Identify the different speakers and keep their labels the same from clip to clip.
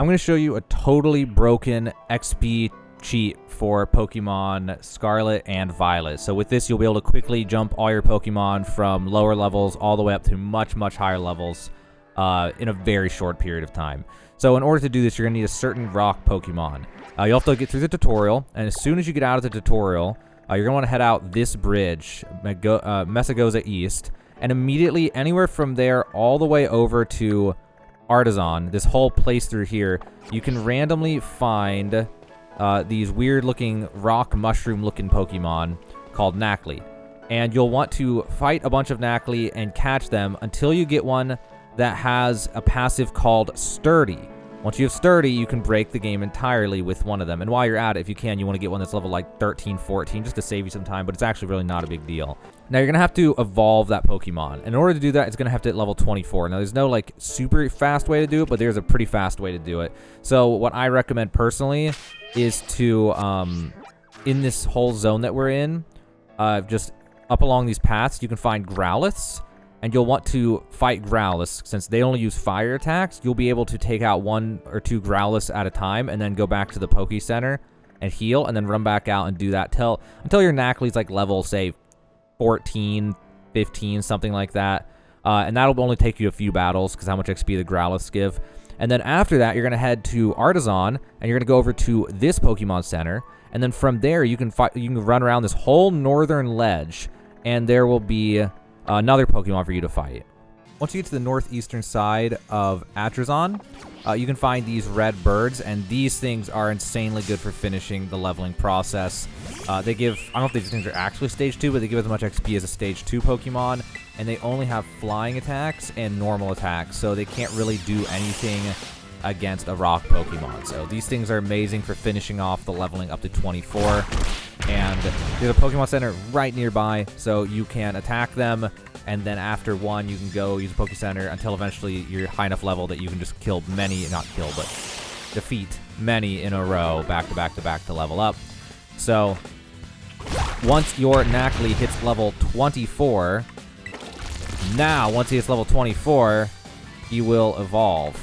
Speaker 1: I'm going to show you a totally broken XP cheat for Pokemon Scarlet and Violet. So with this, you'll be able to quickly jump all your Pokemon from lower levels all the way up to much, much higher levels in a very short period of time. So in order to do this, you're going to need a certain rock Pokemon. You'll have to get through the tutorial, and as soon as you get out of the tutorial, you're going to want to head out this bridge, Messagoza East, and immediately anywhere from there all the way over to Artisan, this whole place through here, you can randomly find these weird-looking rock mushroom-looking Pokemon called Knackley. And you'll want to fight a bunch of Knackley and catch them until you get one that has a passive called Sturdy. Once you have Sturdy, you can break the game entirely with one of them. And while you're at it, if you can, you want to get one that's level like 13, 14, just to save you some time, but it's actually really not a big deal. Now, you're going to have to evolve that Pokemon. And in order to do that, it's going to have to hit level 24. Now, there's no like super fast way to do it, but there's a pretty fast way to do it. So what I recommend personally is to, in this whole zone that we're in, just up along these paths, you can find Growliths. And you'll want to fight Growliths. Since they only use fire attacks, you'll be able to take out 1 or 2 Growliths at a time and then go back to the Poke Center and heal and then run back out and do that until your Knackley's like level, say, 14, 15, something like that. And that'll only take you a few battles because how much XP the Growliths give. And then after that, you're going to head to Artisan and you're going to go over to this Pokemon Center. And then from there, you can run around this whole northern ledge and there will be another Pokemon for you to fight. Once you get to the northeastern side of Atrazon, you can find these red birds, and these things are insanely good for finishing the leveling process. They give, I don't know if these things are actually stage 2, but they give as much XP as a stage 2 Pokemon, and they only have flying attacks and normal attacks, so they can't really do anything against a rock Pokemon. So these things are amazing for finishing off the leveling up to 24. And there's a Pokemon Center right nearby, so you can attack them, and then after one, you can go use a Poke Center until eventually you're high enough level that you can just kill many, not kill, but defeat many in a row, back to back to back to level up. So once your Knackley hits level 24, once he hits level 24, he will evolve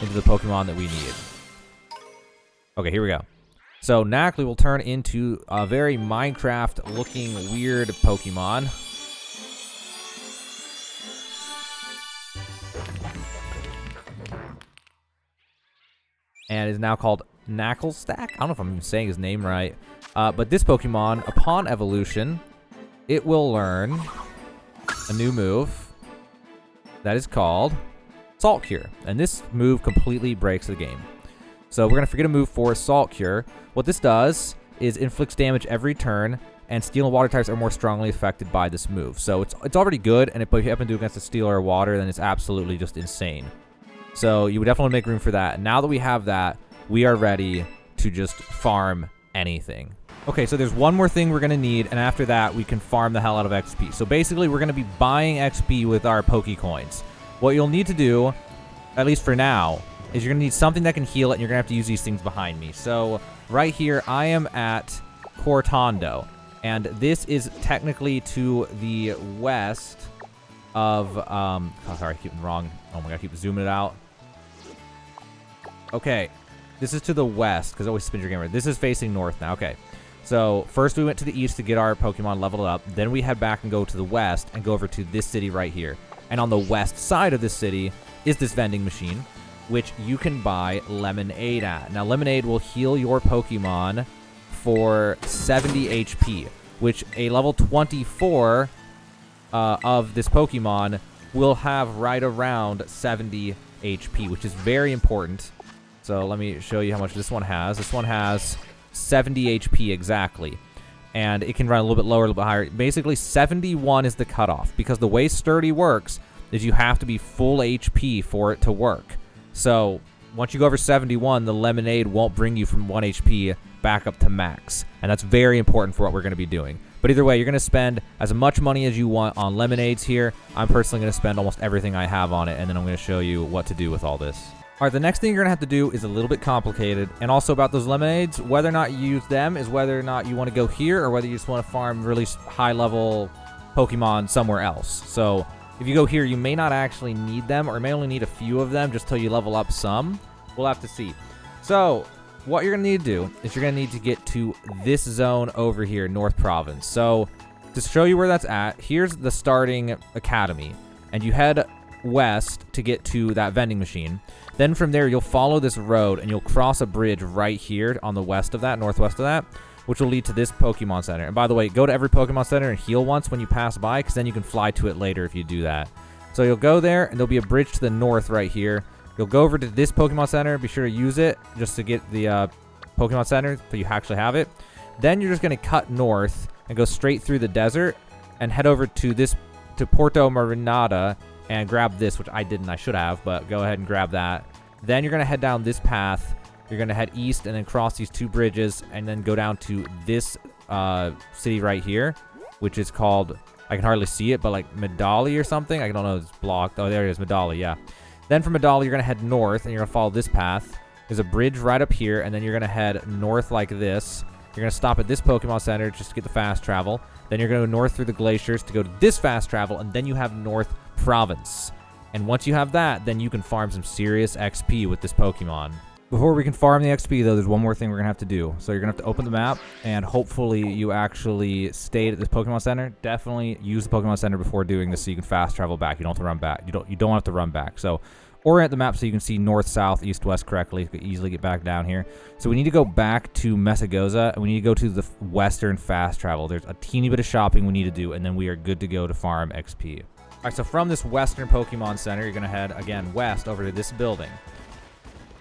Speaker 1: into the Pokemon that we need. Okay, here we go. So Knackley will turn into a very Minecraft-looking weird Pokemon. And is now called Knacklestack. I don't know if I'm even saying his name right. But this Pokemon, upon evolution, it will learn a new move that is called Salt Cure. And this move completely breaks the game. So we're going to forget a move for Salt Cure. What this does is inflicts damage every turn, and Steel and Water types are more strongly affected by this move. So it's already good, and if you happen to do against a Steel or a Water, then it's absolutely just insane. So you would definitely make room for that. Now that we have that, we are ready to just farm anything. Okay, so there's one more thing we're going to need, and after that, we can farm the hell out of XP. So basically, we're going to be buying XP with our Pokecoins. What you'll need to do, at least for now, is you're going to need something that can heal it, and you're going to have to use these things behind me. So right here, I am at Cortondo, and this is technically to the west of, oh, sorry, I keep it wrong. Oh my god, I keep zooming it out. Okay, this is to the west, because it always spins your camera. This is facing north now, okay. So first we went to the east to get our Pokemon leveled up, then we head back and go to the west and go over to this city right here. And on the west side of this city is this vending machine, which you can buy Lemonade at. Now, Lemonade will heal your Pokemon for 70 HP, which a level 24 of this Pokemon will have right around 70 HP, which is very important. So let me show you how much this one has. This one has 70 HP exactly, and it can run a little bit lower, a little bit higher. Basically, 71 is the cutoff, because the way Sturdy works is you have to be full HP for it to work. So once you go over 71, the Lemonade won't bring you from 1 HP back up to max. And that's very important for what we're going to be doing. But either way, you're going to spend as much money as you want on Lemonades here. I'm personally going to spend almost everything I have on it, and then I'm going to show you what to do with all this. All right, the next thing you're going to have to do is a little bit complicated. And also about those Lemonades, whether or not you use them is whether or not you want to go here or whether you just want to farm really high-level Pokemon somewhere else. So If you go here, you may not actually need them, or may only need a few of them just till you level up some. We'll have to see. So what you're going to need to do is you're going to need to get to this zone over here, North Province. So to show you where that's at, here's the starting academy. And you head west to get to that vending machine. Then from there, you'll follow this road and you'll cross a bridge right here on the west of that, northwest of that, which will lead to this Pokemon Center. And by the way, go to every Pokemon Center and heal once when you pass by, because then you can fly to it later if you do that. So you'll go there, and there'll be a bridge to the north right here. You'll go over to this Pokemon Center. Be sure to use it just to get the Pokemon Center so you actually have it. Then you're just going to cut north and go straight through the desert and head over to this, to Porto Marinada, and grab this, which I didn't. I should have, but go ahead and grab that. Then you're going to head down this path. You're going to head east and then cross these two bridges and then go down to this city right here, which is called, I can hardly see it, but like Medali or something. I don't know. It's blocked. Oh, there it is. Medali, yeah. Then from Medali, you're going to head north and you're going to follow this path. There's a bridge right up here, and then you're going to head north like this. You're going to stop at this Pokemon Center just to get the fast travel. Then you're going to go north through the glaciers to go to this fast travel, and then you have North Province. And once you have that, then you can farm some serious XP with this Pokemon. Before we can farm the XP, though, there's one more thing we're going to have to do. So you're going to have to open the map, and hopefully you actually stayed at this Pokemon Center. Definitely use the Pokemon Center before doing this so you can fast travel back. You don't have to run back. You don't have to run back. So orient the map so you can see north, south, east, west correctly. You can easily get back down here. So we need to go back to Mesagoza, and we need to go to the western fast travel. There's a teeny bit of shopping we need to do, and then we are good to go to farm XP. All right, so from this western Pokemon Center, you're going to head, again, west over to this building.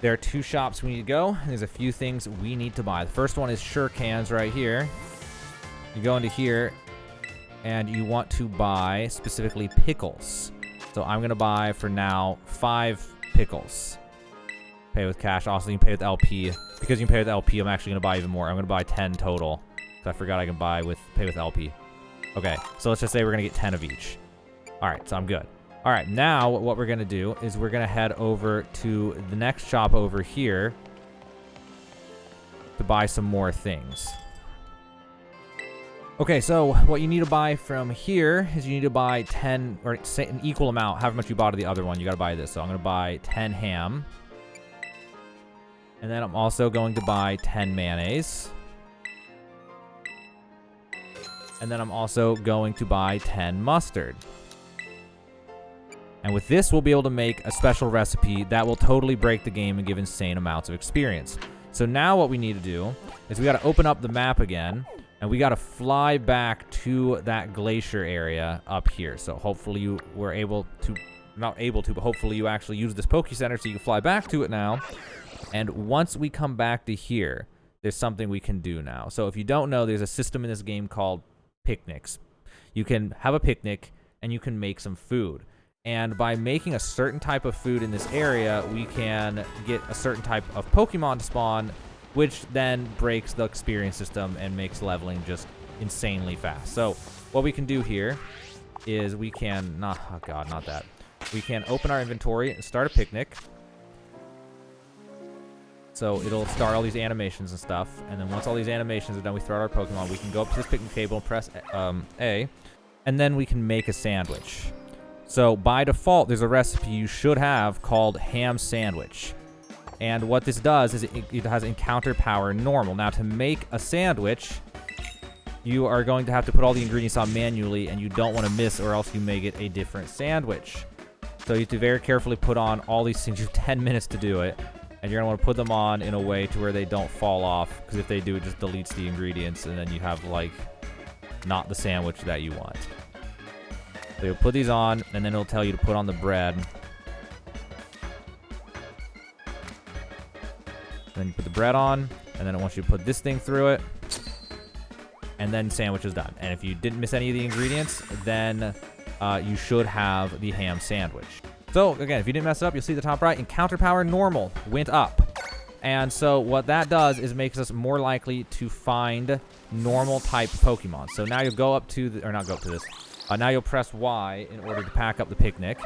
Speaker 1: There are two shops we need to go. There's a few things we need to buy. The first one is Shurikens right here. You go into here, and you want to buy specifically pickles. So I'm going to buy, for now, 5 pickles. Pay with cash. Also, you can pay with LP. Because you can pay with LP, I'm actually going to buy even more. I'm going to buy 10 total. So I forgot I can pay with LP. Okay, so let's just say we're going to get 10 of each. All right, so I'm good. All right, now what we're going to do is we're going to head over to the next shop over here to buy some more things. Okay, so what you need to buy from here is you need to buy 10, or say an equal amount, however much you bought of the other one, you got to buy this. So I'm going to buy 10 ham. And then I'm also going to buy 10 mayonnaise. And then I'm also going to buy 10 mustard. And with this, we'll be able to make a special recipe that will totally break the game and give insane amounts of experience. So now what we need to do is we got to open up the map again, and we got to fly back to that glacier area up here. So hopefully you were able to, not able to, but hopefully you actually use this Poke Center so you can fly back to it now. And once we come back to here, there's something we can do now. So if you don't know, there's a system in this game called picnics. You can have a picnic and you can make some food. And by making a certain type of food in this area, we can get a certain type of Pokemon to spawn, which then breaks the experience system and makes leveling just insanely fast. So what we can do here is we can, oh god, not that. We can open our inventory and start a picnic. So it'll start all these animations and stuff. And then once all these animations are done, we throw out our Pokemon. We can go up to this picnic table and press A. And then we can make a sandwich. So by default, there's a recipe you should have called ham sandwich. And what this does is it has encounter power normal. Now to make a sandwich, you are going to have to put all the ingredients on manually, and you don't want to miss, or else you may get a different sandwich. So you have to very carefully put on all these things. You have 10 minutes to do it. And you're going to want to put them on in a way to where they don't fall off. Because if they do, it just deletes the ingredients, and then you have, like, not the sandwich that you want. So you'll put these on, and then it'll tell you to put on the bread. Then you put the bread on, and then it wants you to put this thing through it. And then sandwich is done. And if you didn't miss any of the ingredients, then you should have the ham sandwich. So again, if you didn't mess it up, you'll see the top right, encounter power normal went up. And so what that does is makes us more likely to find normal type Pokemon. So now you'll go up to the, or not go up to this. Now you'll press Y in order to pack up the picnic.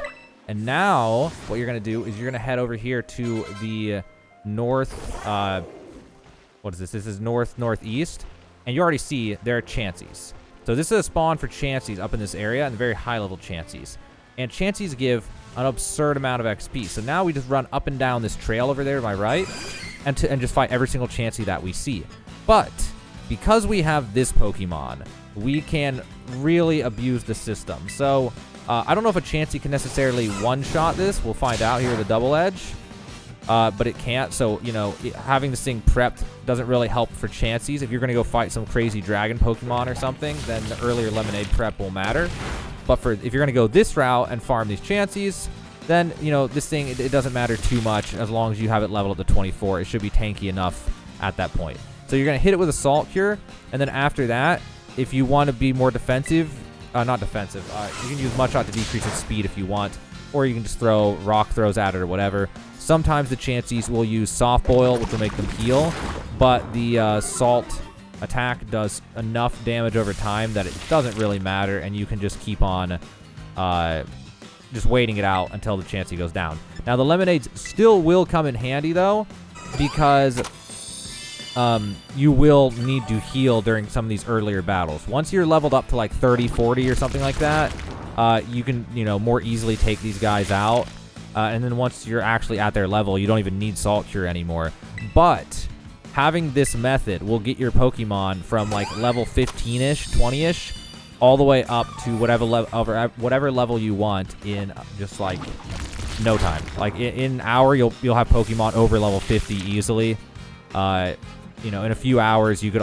Speaker 1: And now what you're going to do is you're going to head over here to the north, what is this? This is northeast. And you already see there are Chanseys. So this is a spawn for Chanseys up in this area, and very high level Chanseys. And Chanseys give an absurd amount of XP. So now we just run up and down this trail over there to my right and just fight every single Chansey that we see. But because we have this Pokemon, we can really abuse the system. So I don't know if a Chansey can necessarily one-shot this. We'll find out here with the Double Edge. But it can't. So, you know, having this thing prepped doesn't really help for Chanseys. If you're going to go fight some crazy dragon Pokemon or something, then the earlier Lemonade prep will matter. But if you're going to go this route and farm these Chanseys, then, you know, this thing, it doesn't matter too much as long as you have it leveled up to 24. It should be tanky enough at that point. So you're going to hit it with Assault Cure, and then after that, if you want to be more defensive, not defensive, you can use Mudshot to decrease its speed if you want, or you can just throw rock throws at it or whatever. Sometimes the Chanseys will use Soft Boil, which will make them heal, but the Salt attack does enough damage over time that it doesn't really matter, and you can just keep on just waiting it out until the Chansey goes down. Now, the Lemonades still will come in handy, though, because you will need to heal during some of these earlier battles. Once you're leveled up to like 30, 40 or something like that, you can, you know, more easily take these guys out. And then once you're actually at their level, you don't even need Salt Cure anymore. But having this method will get your Pokemon from like level 15-ish, 20-ish, all the way up to whatever level you want in just like no time. Like in an hour, you'll have Pokemon over level 50 easily. You know, in a few hours, you could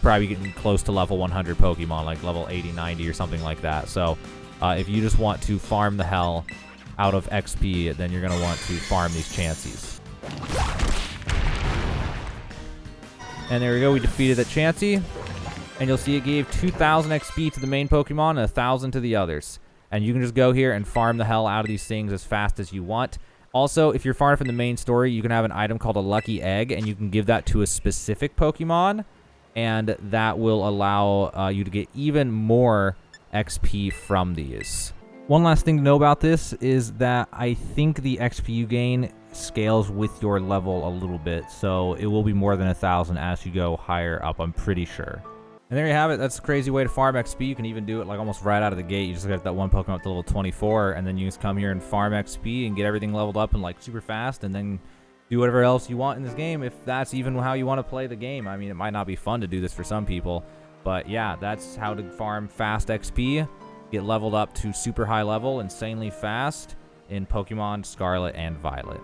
Speaker 1: probably get close to level 100 Pokemon, like level 80, 90 or something like that. So if you just want to farm the hell out of XP, then you're going to want to farm these Chanseys. And there we go. We defeated that Chansey. And you'll see it gave 2,000 XP to the main Pokemon and 1,000 to the others. And you can just go here and farm the hell out of these things as fast as you want. Also, if you're farming from the main story, you can have an item called a Lucky Egg, and you can give that to a specific Pokemon. And that will allow you to get even more XP from these. One last thing to know about this is that I think the XP you gain scales with your level a little bit, so it will be more than 1,000 as you go higher up, I'm pretty sure. And there you have it. That's a crazy way to farm XP. You can even do it like almost right out of the gate. You just get that one Pokemon up to level 24, and then you just come here and farm XP and get everything leveled up and like super fast, and then do whatever else you want in this game if that's even how you want to play the game. I mean, it might not be fun to do this for some people, but yeah, that's how to farm fast XP. Get leveled up to super high level, insanely fast in Pokemon Scarlet and Violet.